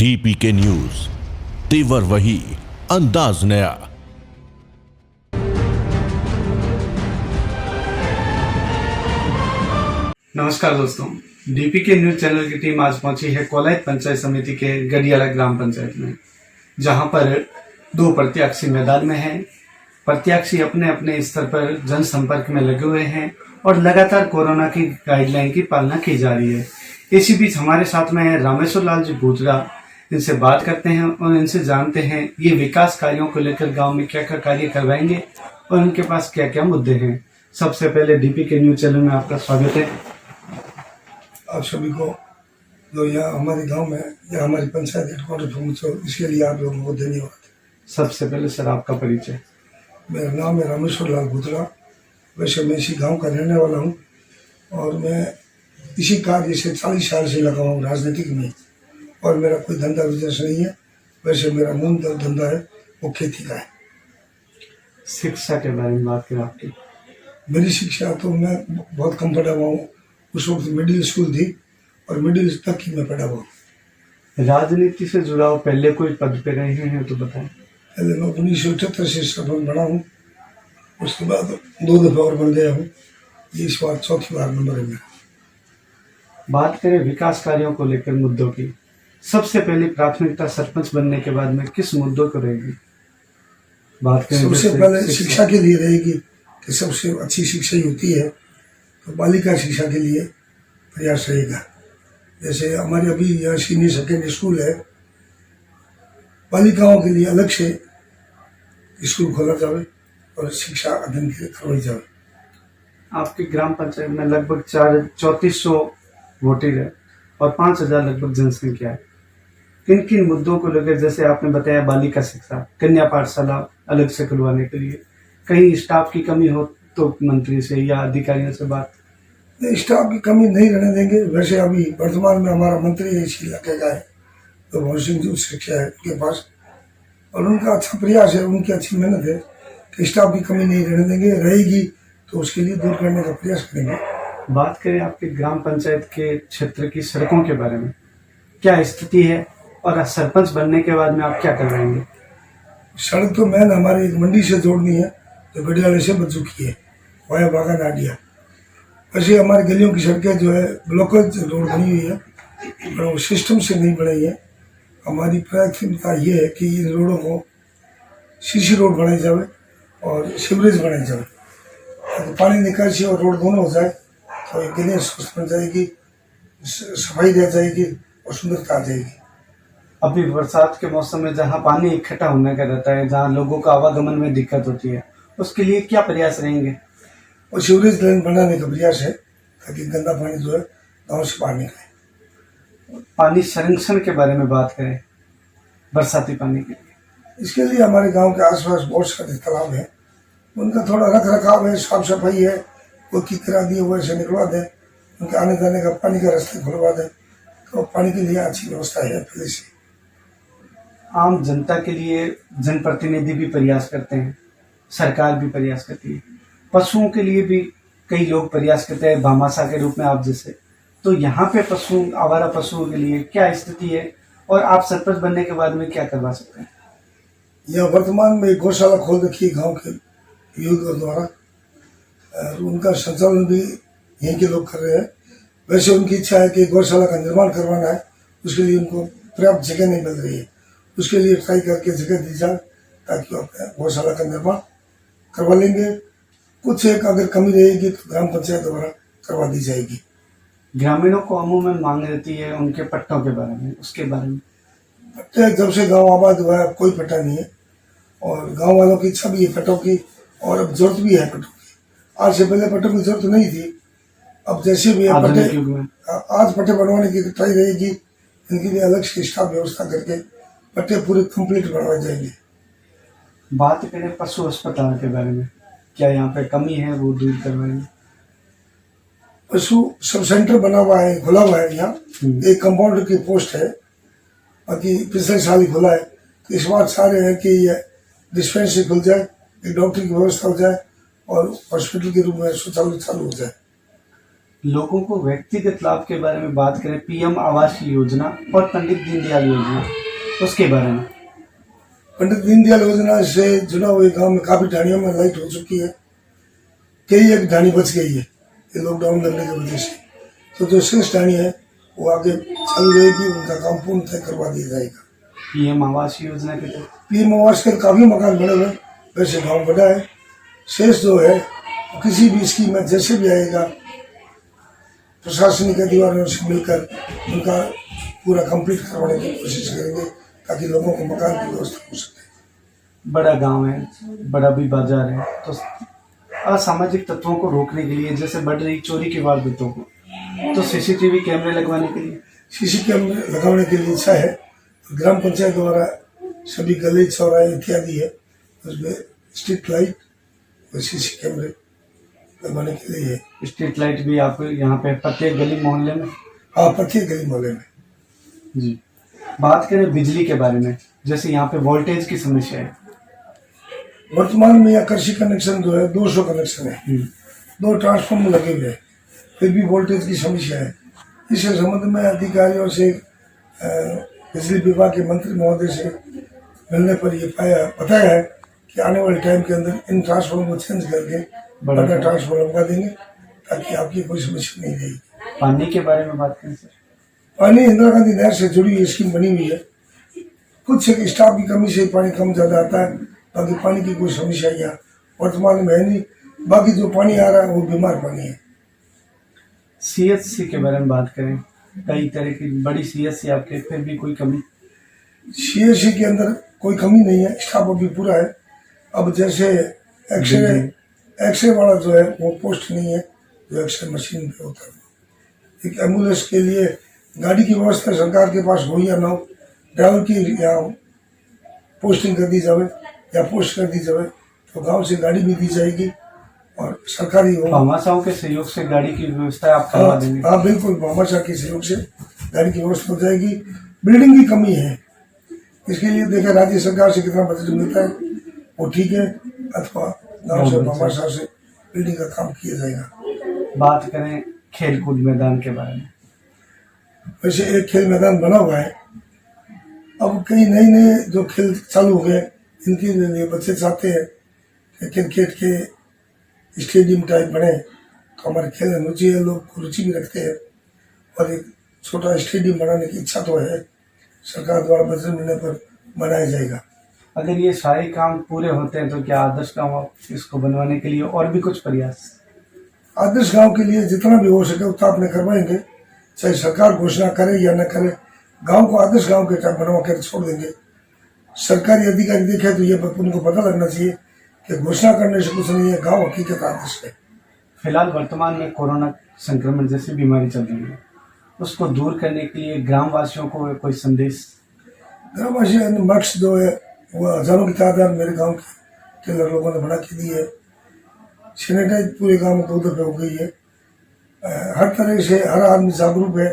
DPK news, तेवर वही, अंदाज नया। नमस्कार दोस्तों, डीपीके न्यूज चैनल की टीम आज पहुंची है कोलायत पंचायत समिति के गडियाला ग्राम पंचायत में, जहां पर दो प्रत्याशी मैदान में हैं। प्रत्याशी अपने अपने स्तर पर जनसंपर्क में लगे हुए हैं और लगातार कोरोना की गाइडलाइन की पालना की जा रही है। इसी बीच हमारे साथ में है रामेश्वर लाल जी भूतरा। इनसे बात करते हैं और इनसे जानते हैं ये विकास कार्यों को लेकर गांव में क्या क्या कार्य करवाएंगे और उनके पास क्या क्या मुद्दे हैं। सबसे पहले डीपीके न्यूज चैनल में आपका स्वागत है। आप सभी को जो यहाँ हमारे गांव में या हमारी पंचायत हेडक्वार्टर पहुँचो, इसके लिए आप लोगों को धन्यवाद। सबसे पहले सर आपका परिचय। मेरा नाम है रामेश्वर लाल भूतरा। वैसे मैं इसी गांव का रहने वाला हूँ और मैं इसी कार्य से 40 साल से लगा हूँ राजनीतिक में, और मेरा कोई धंधा बिजनेस नहीं है। वैसे मेरा मूल धंधा है वो खेती का है। शिक्षा के बारे में बात करें आपकी। मेरी शिक्षा तो मैं बहुत कम पढ़ा हुआ हूँ। उस वक्त मिडिल स्कूल थी और मिडिल तक ही मैं पढ़ा हुआ हूँ। राजनीति से जुड़ाव पहले कोई पद पे रहे हैं तो बताएं। पहले मैं 1978 से सरपंच बना हूँ, उसके बाद 2 दफा और बन गया हूँ। ये इस बार चौथी बार नंबर है मेरा। बात करें विकास कार्यों को लेकर मुद्दों की, सबसे पहली प्राथमिकता सरपंच बनने के बाद में किस मुद्दों को रहेगी? बात करें सबसे पहले शिक्षा के लिए रहेगी कि सबसे अच्छी शिक्षा ही होती है, तो बालिका शिक्षा के लिए प्रयास रहेगा। जैसे हमारे अभी यहाँ सीनियर सेकेंडरी स्कूल है, बालिकाओं के लिए अलग से स्कूल खोला जाए और शिक्षा अध्ययन के लिए करवाई जाए। आपकी ग्राम पंचायत में लगभग 3400 वोटर है और 5000 लगभग जनसंख्या है। किन किन मुद्दों को लेकर, जैसे आपने बताया बालिका शिक्षा, कन्या पाठशाला अलग से खुलवाने के लिए, कहीं स्टाफ की कमी हो तो मंत्री से या अधिकारियों से बात। स्टाफ की कमी नहीं रहने देंगे। वैसे अभी वर्तमान में हमारा मंत्री इसी इलाके का है, तो भवन सिंह जी शिक्षा है उनके पास, और उनका अच्छा प्रयास है, उनकी अच्छी मेहनत है कि स्टाफ की कमी नहीं रहने देंगे। रहेगी तो उसके लिए दूर करने का प्रयास करेंगे। बात करें आपके ग्राम पंचायत के क्षेत्र की सड़कों के बारे में, क्या स्थिति है और सरपंच बनने के बाद में आप क्या करवाएंगे? सड़क तो मैंने हमारे एक मंडी से जोड़नी है जो गडियाले से बन चुकी है, वाया बागान आडिया। वैसे हमारी गलियों की सड़कें जो है ब्लॉकेज रोड बनी हुई है, पर वो सिस्टम से नहीं बनाई है। हमारी प्राथमिकता ये है कि इन रोडों को सीसी रोड बनाई जाए और सीवरेज बनाई जाए, तो पानी निकासी और रोड दोनों हो जाए तो ये गलियाँ स्वस्थ बन जाएगी, सफाई रह जाएगी और सुंदरता आ जाएगी। अभी बरसात के मौसम में जहाँ पानी इकट्ठा होने का रहता है, जहाँ लोगों का आवागमन में दिक्कत होती है, उसके लिए क्या प्रयास रहेंगे? और सीवरेज लाइन बनाने का प्रयास है ताकि गंदा पानी जो है गाँव से बाहर निकले। पानी संरक्षण के बारे में बात करें, बरसाती पानी के लिए, इसके लिए हमारे गांव के आसपास बहुत सारे तालाब हैं, उनका थोड़ा रख रखाव है, साफ सफाई है, वो की करा दिए वैसे निकलवा दें, उनके आने जाने का पानी का रास्ते खुलवा दें, तो पानी के लिए अच्छी व्यवस्था है पहले से। आम जनता के लिए जनप्रतिनिधि भी प्रयास करते हैं, सरकार भी प्रयास करती है, पशुओं के लिए भी कई लोग प्रयास करते हैं भामाशाह के रूप में आप जैसे। तो यहाँ पे पशु, आवारा पशुओं के लिए क्या स्थिति है और आप सरपंच बनने के बाद में क्या करवा सकते हैं? यहाँ वर्तमान में एक गौशाला खोल रखी है गाँव के युवकों द्वारा, उनका संचालन भी यहीं के लोग कर रहे हैं। वैसे उनकी इच्छा है कि गौशाला का निर्माण करवाना है, उसके लिए उनको पर्याप्त जगह नहीं मिल रही है, उसके लिए ट्राई करके जगह दी जाए ताकि वो अपने गौशाला का निर्माण करवा लेंगे। कुछ एक अगर कमी रहेगी तो ग्राम पंचायत द्वारा करवा दी जाएगी। ग्रामीणों को अमूमन मांग रहती है उनके पट्टों के बारे में, उसके बारे में। पट्टे जब से गांव आबाद हुआ है कोई पट्टा नहीं है, और गांव वालों की इच्छा भी है पट्टों की, और अब जरूरत भी है पट्टों की। आज से पहले पट्टों की जरूरत नहीं थी, अब जैसे भी है पट्टे, आज पट्टे बनवाने की ट्राई रहेगी। इनके लिए अलग से स्टाफ व्यवस्था करके पट्टे पूरे कंप्लीट बनवाए जाएंगे। बात करें पशु अस्पताल के बारे में, क्या यहाँ पे कमी है वो दूर करवाएंगे? पशु सब सेंटर बना हुआ है, खुला हुआ है यहाँ, एक कंपाउंडर की पोस्ट है, बाकी पिछले साल ही खुला है। तो इस बार सारे हैं कि ये डिस्पेंसरी खुल जाए, एक डॉक्टर की व्यवस्था हो जाए और हॉस्पिटल के रूप में सुचारू चालू हो जाए। लोगों को व्यक्तिगत लाभ के बारे में बात करें, पीएम आवास योजना और पंडित दीनदयाल योजना, उसके बारे में। पंडित दीनदयाल योजना से जुड़ा हुए गांव में काफी ढाणियों में लाइट हो चुकी है, कई एक ढाणी बच गई है ये लॉकडाउन लगने की वजह से। तो जो शेष ढाणी है वो आगे चल रहेगी, उनका काम पूर्ण तय करवा दिया जाएगा। पीएम आवास योजना के तहत पीएम आवास के काफी मकान बने हुए, वैसे गांव बड़ा है, शेष जो है किसी भी स्कीम में जैसे भी आएगा प्रशासनिक अधिकारियों से मिलकर उनका पूरा कंप्लीट करवाने की कोशिश करेंगे ताकि लोगों को मकान की व्यवस्था हो सके। बड़ा गांव है, बड़ा भी बाजार है, तो असामाजिक तत्वों को रोकने के लिए, जैसे बढ़ रही चोरी की वारदातों को, तो सीसीटीवी कैमरे लगवाने के लिए, सीसी कैमरे लगाने के लिए इच्छा है। ग्राम पंचायत द्वारा सभी गली चौराहे इत्यादि है उसमें स्ट्रीट लाइट और सीसी कैमरे लगवाने के लिए है। स्ट्रीट लाइट भी आप यहाँ पे प्रत्येक गली मोहल्ले में? हाँ, प्रत्येक गली मोहल्ले में। जी। बात करें बिजली के बारे में, जैसे यहाँ पे वोल्टेज की समस्या है। वर्तमान में यह कृषि कनेक्शन जो है 200 कनेक्शन है, 2 ट्रांसफार्मर लगे हुए हैं, फिर भी वोल्टेज की समस्या है। इस संबंध में अधिकारियों से बिजली विभाग के मंत्री महोदय से मिलने पर ये बताया है कि आने वाले टाइम के अंदर इन ट्रांसफार्मर को चेंज करके बड़ा ट्रांसफार्मर लगा देंगे ताकि आपकी कोई समस्या नहीं रहेगी। पानी के बारे में बात करें सर? पानी इंदिरा गांधी नहर से जुड़ी हुई स्कीम बनी हुई है। कुछ एक स्टाफ की कमी से पानी कम ज्यादा आता है, बाकी पानी की कोई समस्या यहाँ वर्तमान में है नहीं। बाकी जो पानी आ रहा है वो बीमार पानी है। सीएचसी के बारे में बात करें, कई तरह की बड़ी सीएचसी आपके, फिर भी कोई कमी? सीएचसी के अंदर कोई कमी नहीं है, स्टाफ अभी पूरा है। अब जैसे एक्सरे वाला जो है वो पोस्ट नहीं है, जो एक्सरे मशीन पे होता है। एक एम्बुलेंस के लिए गाड़ी की व्यवस्था सरकार के पास हो या ना हो, ड्राइवर की या पोस्टिंग कर दी जाए या पोस्ट कर दी जाए तो गांव से गाड़ी भी दी जाएगी और सरकारी भामाशाहों के सहयोग से गाड़ी की व्यवस्था आप करवा देंगे? हाँ बिल्कुल, भामाशाह के सहयोग से गाड़ी की व्यवस्था हो जाएगी। बिल्डिंग की कमी है, इसके लिए देखा राज्य सरकार से कितना बजट मिलता है वो ठीक है, अथवा गांव से भामाशाह से बिल्डिंग का काम किया जाएगा। बात करें खेल कूद मैदान के बारे में, वैसे एक खेल मैदान बना हुआ है, अब कई नए जो खेल चालू हो गए इनके लिए बच्चे चाहते हैं कि क्रिकेट के स्टेडियम टाइप बने, तो हमारे खेल में रुचि है, लोग रुचि भी रखते हैं और एक छोटा स्टेडियम बनाने की इच्छा तो है, सरकार द्वारा बजट मिलने पर बनाया जाएगा। अगर ये सारे काम पूरे होते हैं तो क्या आदर्श गांव इसको बनवाने के लिए और भी कुछ प्रयास? आदर्श गांव के लिए जितना भी हो सके उतना अपने करवाएंगे, चाहे सरकार घोषणा करे या न करे, गांव को आदर्श गांव के टाइप बनवा कर छोड़ देंगे। सरकारी अधिकारी देखे तो ये उनको पता लगना चाहिए कि घोषणा करने से कुछ नहीं है, गांव हकीकत आदर्श है। फिलहाल वर्तमान में कोरोना संक्रमण जैसी बीमारी चल रही है, उसको दूर करने के लिए ग्रामवासियों को कोई संदेश? ग्रामवासियों ने मास्क जो है वो हजारों की तादाद मेरे गांव के टेलर लोगों ने बना के दी है। सैनिटाइज पूरे गांव में 2 दफे हो गई है। हर तरह से हर आदमी जागरूक है,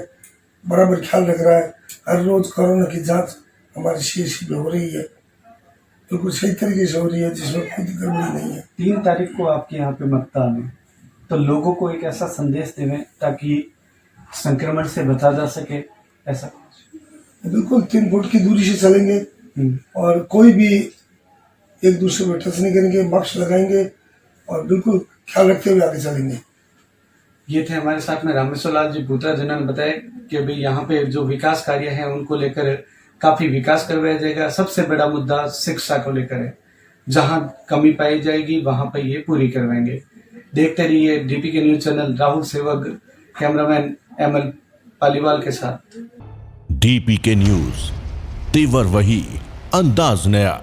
बराबर ख्याल रख रहा है। हर रोज कोरोना की जांच हमारी सीएचसी में हो रही है, बिल्कुल सही तरीके से हो रही है, जिसमें कोई दिक्कत नहीं है। 3 तारीख को आपके यहाँ पे मतदान है, तो लोगों को एक ऐसा संदेश देवें ताकि संक्रमण से बचा जा सके, ऐसा? बिल्कुल 3 फुट की दूरी से चलेंगे और कोई भी एक दूसरे को टच नहीं करेंगे, मास्क लगाएंगे और बिल्कुल ख्याल रखते हुए आगे चलेंगे। ये थे हमारे साथ में रामेश्वर लाल जी बूत्रा, जिन्होंने बताया कि भाई यहाँ पे जो विकास कार्य है उनको लेकर काफी विकास करवाया जाएगा। सबसे बड़ा मुद्दा शिक्षा को लेकर है, जहाँ कमी पाई जाएगी वहां पर ये पूरी करवाएंगे। देखते रहिए डीपीके न्यूज चैनल। राहुल सेवक, कैमरामैन एमएल पालीवाल के साथ। डीपीके न्यूज, तेवर वही, अंदाज नया।